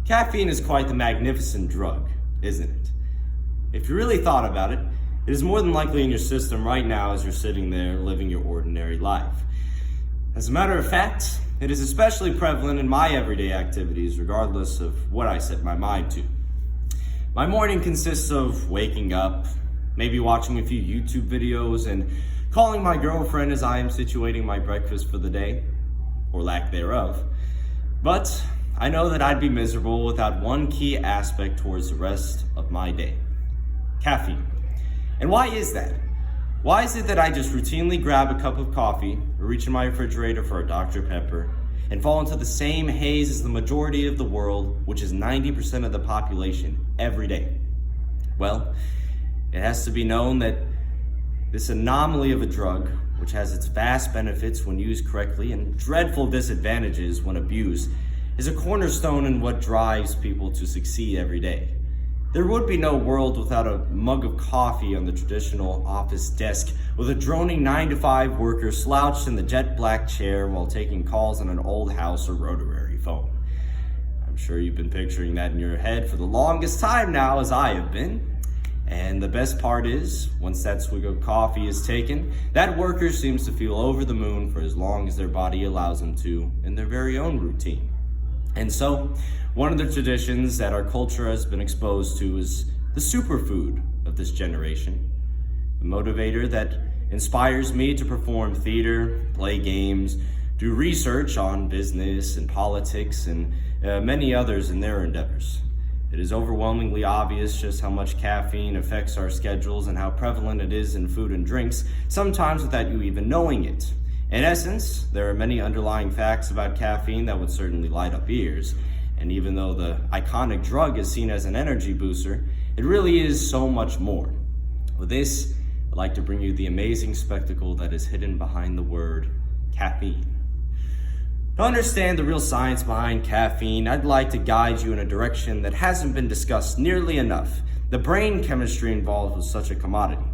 Caffeine is quite the magnificent drug, isn't it? If you really thought about it, it is more than likely in your system right now as you're sitting there living your ordinary life. As a matter of fact, it is especially prevalent in my everyday activities, regardless of what I set my mind to. My morning consists of waking up, maybe watching a few YouTube videos, and calling my girlfriend as I am situating my breakfast for the day, or lack thereof. But I know that I'd be miserable without one key aspect towards the rest of my day: caffeine. And why is that? Why is it that I just routinely grab a cup of coffee or reach in my refrigerator for a Dr. Pepper and fall into the same haze as the majority of the world, which is 90% of the population, every day? Well, it has to be known that this anomaly of a drug, which has its vast benefits when used correctly and dreadful disadvantages when abused, is a cornerstone in what drives people to succeed every day. There would be no world without a mug of coffee on the traditional office desk, with a droning 9-to-5 worker slouched in the jet black chair while taking calls on an old house or rotary phone. I'm sure you've been picturing that in your head for the longest time now, as I have been. And the best part is, once that swig of coffee is taken, that worker seems to feel over the moon for as long as their body allows them to in their very own routine. And so, one of the traditions that our culture has been exposed to is the superfood of this generation. The motivator that inspires me to perform theater, play games, do research on business and politics, and many others in their endeavors. It is overwhelmingly obvious just how much caffeine affects our schedules and how prevalent it is in food and drinks, sometimes without you even knowing it. In essence, there are many underlying facts about caffeine that would certainly light up ears. And even though the iconic drug is seen as an energy booster, it really is so much more. With this, I'd like to bring you the amazing spectacle that is hidden behind the word caffeine. To understand the real science behind caffeine, I'd like to guide you in a direction that hasn't been discussed nearly enough: the brain chemistry involved with such a commodity.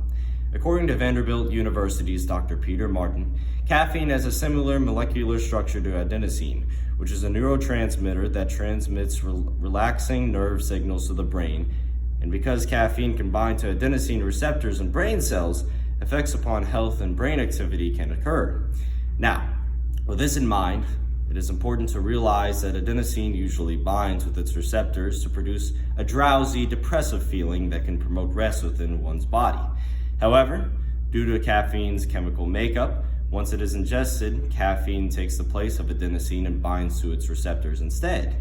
According to Vanderbilt University's Dr. Peter Martin, caffeine has a similar molecular structure to adenosine, which is a neurotransmitter that transmits relaxing nerve signals to the brain. And because caffeine can bind to adenosine receptors in brain cells, effects upon health and brain activity can occur. Now, with this in mind, it is important to realize that adenosine usually binds with its receptors to produce a drowsy, depressive feeling that can promote rest within one's body. However, due to caffeine's chemical makeup, once it is ingested, caffeine takes the place of adenosine and binds to its receptors instead.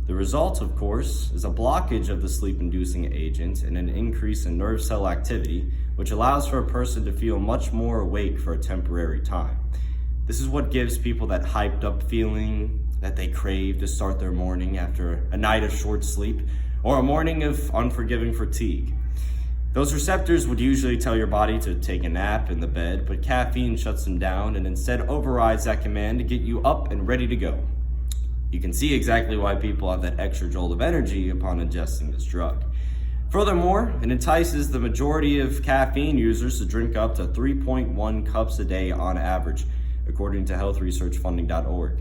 The result, of course, is a blockage of the sleep-inducing agent and an increase in nerve cell activity, which allows for a person to feel much more awake for a temporary time. This is what gives people that hyped up feeling that they crave to start their morning after a night of short sleep or a morning of unforgiving fatigue. Those receptors would usually tell your body to take a nap in the bed, but caffeine shuts them down and instead overrides that command to get you up and ready to go. You can see exactly why people have that extra jolt of energy upon ingesting this drug. Furthermore, it entices the majority of caffeine users to drink up to 3.1 cups a day on average, according to healthresearchfunding.org.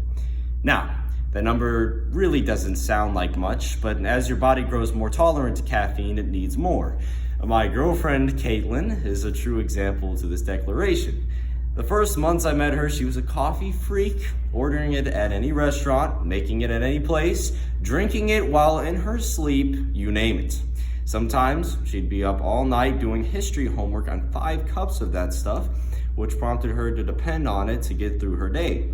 Now, that number really doesn't sound like much, but as your body grows more tolerant to caffeine, it needs more. My girlfriend, Caitlin, is a true example to this declaration. The first months I met her, she was a coffee freak, ordering it at any restaurant, making it at any place, drinking it while in her sleep, you name it. Sometimes she'd be up all night doing history homework on 5 cups of that stuff, which prompted her to depend on it to get through her day.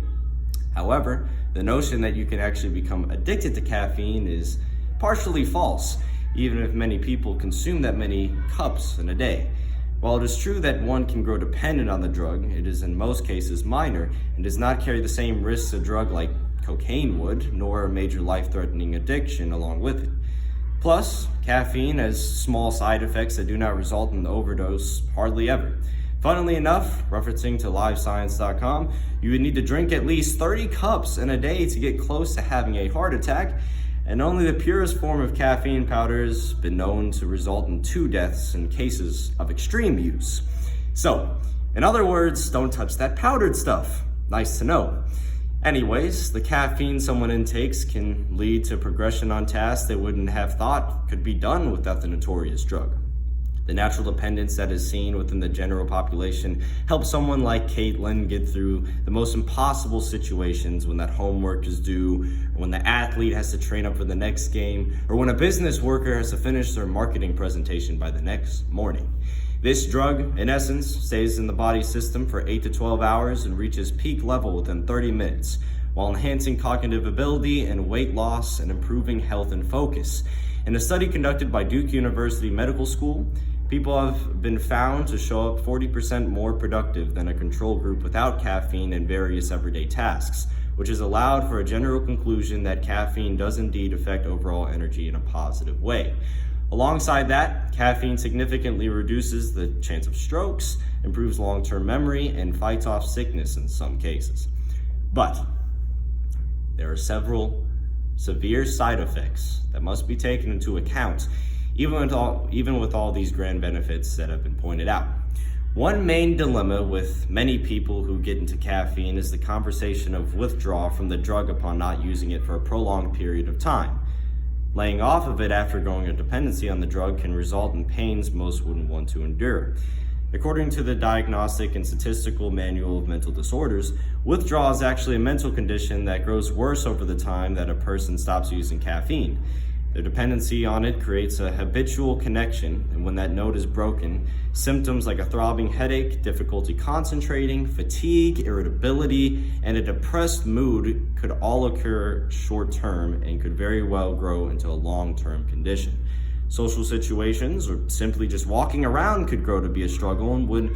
However, the notion that you can actually become addicted to caffeine is partially false, even if many people consume that many cups in a day. While it is true that one can grow dependent on the drug, it is in most cases minor and does not carry the same risks a drug like cocaine would, nor a major life-threatening addiction along with it. Plus, caffeine has small side effects that do not result in overdose hardly ever. Funnily enough, referencing to livescience.com, you would need to drink at least 30 cups in a day to get close to having a heart attack, and only the purest form of caffeine powder has been known to result in 2 deaths in cases of extreme use. So, in other words, don't touch that powdered stuff. Nice to know. Anyways, the caffeine someone intakes can lead to progression on tasks they wouldn't have thought could be done without the notorious drug. The natural dependence that is seen within the general population helps someone like Caitlin get through the most impossible situations when that homework is due, or when the athlete has to train up for the next game, or when a business worker has to finish their marketing presentation by the next morning. This drug, in essence, stays in the body system for 8 to 12 hours and reaches peak level within 30 minutes, while enhancing cognitive ability and weight loss and improving health and focus. In a study conducted by Duke University Medical School, people have been found to show up 40% more productive than a control group without caffeine in various everyday tasks, which has allowed for a general conclusion that caffeine does indeed affect overall energy in a positive way. Alongside that, caffeine significantly reduces the chance of strokes, improves long-term memory, and fights off sickness in some cases. But there are several severe side effects that must be taken into account, even with all these grand benefits that have been pointed out. One main dilemma with many people who get into caffeine is the conversation of withdrawal from the drug upon not using it for a prolonged period of time. Laying off of it after growing a dependency on the drug can result in pains most wouldn't want to endure. According to the Diagnostic and Statistical Manual of Mental Disorders, withdrawal is actually a mental condition that grows worse over the time that a person stops using caffeine. Their dependency on it creates a habitual connection, and when that node is broken, symptoms like a throbbing headache, difficulty concentrating, fatigue, irritability, and a depressed mood could all occur short-term and could very well grow into a long-term condition. Social situations, or simply just walking around, could grow to be a struggle and would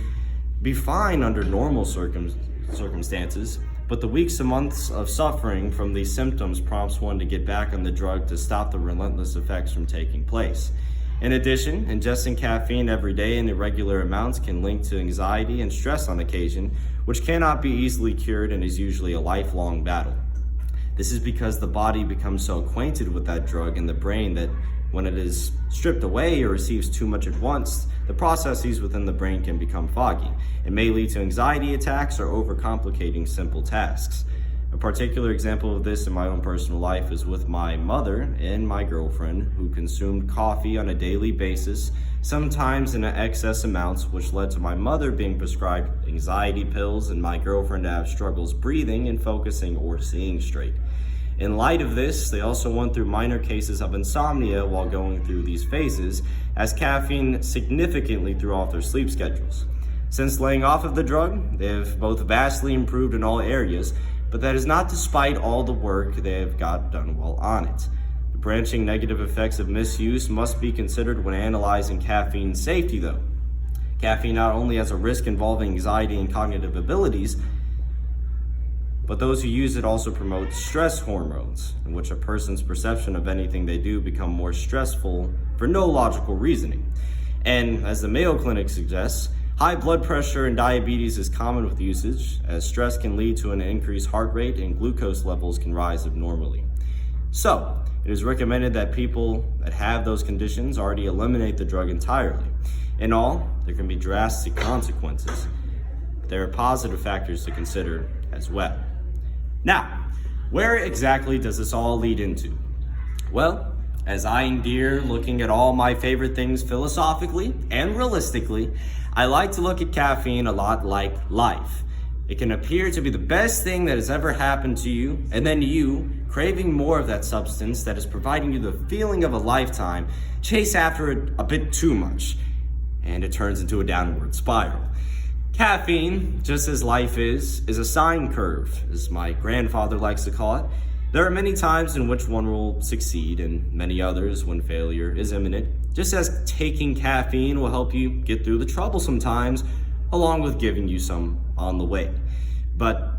be fine under normal circumstances, but the weeks and months of suffering from these symptoms prompts one to get back on the drug to stop the relentless effects from taking place. In addition, ingesting caffeine every day in irregular amounts can link to anxiety and stress on occasion, which cannot be easily cured and is usually a lifelong battle. This is because the body becomes so acquainted with that drug in the brain that when it is stripped away or receives too much at once, the processes within the brain can become foggy. It may lead to anxiety attacks or overcomplicating simple tasks. A particular example of this in my own personal life is with my mother and my girlfriend, who consumed coffee on a daily basis, sometimes in excess amounts, which led to my mother being prescribed anxiety pills and my girlfriend to have struggles breathing and focusing or seeing straight. In light of this, they also went through minor cases of insomnia while going through these phases, as caffeine significantly threw off their sleep schedules. Since laying off of the drug, they have both vastly improved in all areas, but that is not despite all the work they have got done while on it. The branching negative effects of misuse must be considered when analyzing caffeine safety, though. Caffeine not only has a risk involving anxiety and cognitive abilities, but those who use it also promote stress hormones, in which a person's perception of anything they do become more stressful for no logical reasoning. And as the Mayo Clinic suggests, high blood pressure and diabetes is common with usage, as stress can lead to an increased heart rate and glucose levels can rise abnormally. So, it is recommended that people that have those conditions already eliminate the drug entirely. In all, there can be drastic consequences. There are positive factors to consider as well. Now, where exactly does this all lead into? Well, as I endear looking at all my favorite things philosophically and realistically, I like to look at caffeine a lot like life. It can appear to be the best thing that has ever happened to you, and then you, craving more of that substance that is providing you the feeling of a lifetime, chase after it a bit too much, and it turns into a downward spiral. Caffeine, just as life is a sine curve, as my grandfather likes to call it. There are many times in which one will succeed and many others when failure is imminent, just as taking caffeine will help you get through the troublesome times, along with giving you some on the way. But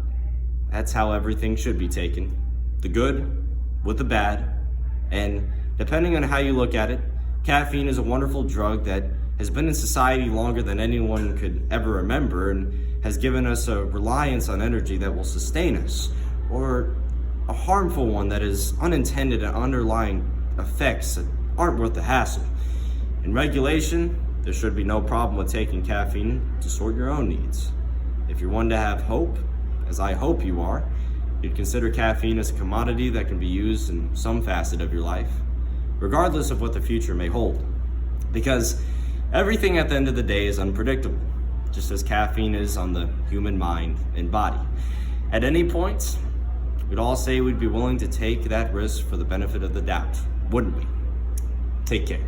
that's how everything should be taken, the good with the bad, and depending on how you look at it, caffeine is a wonderful drug that has been in society longer than anyone could ever remember and has given us a reliance on energy that will sustain us, or a harmful one that is unintended and underlying effects that aren't worth the hassle. In regulation, there should be no problem with taking caffeine to sort your own needs. If you're one to have hope, as I hope you are, you'd consider caffeine as a commodity that can be used in some facet of your life, regardless of what the future may hold. Because everything at the end of the day is unpredictable, just as caffeine is on the human mind and body. At any point, we'd all say we'd be willing to take that risk for the benefit of the doubt, wouldn't we? Take care.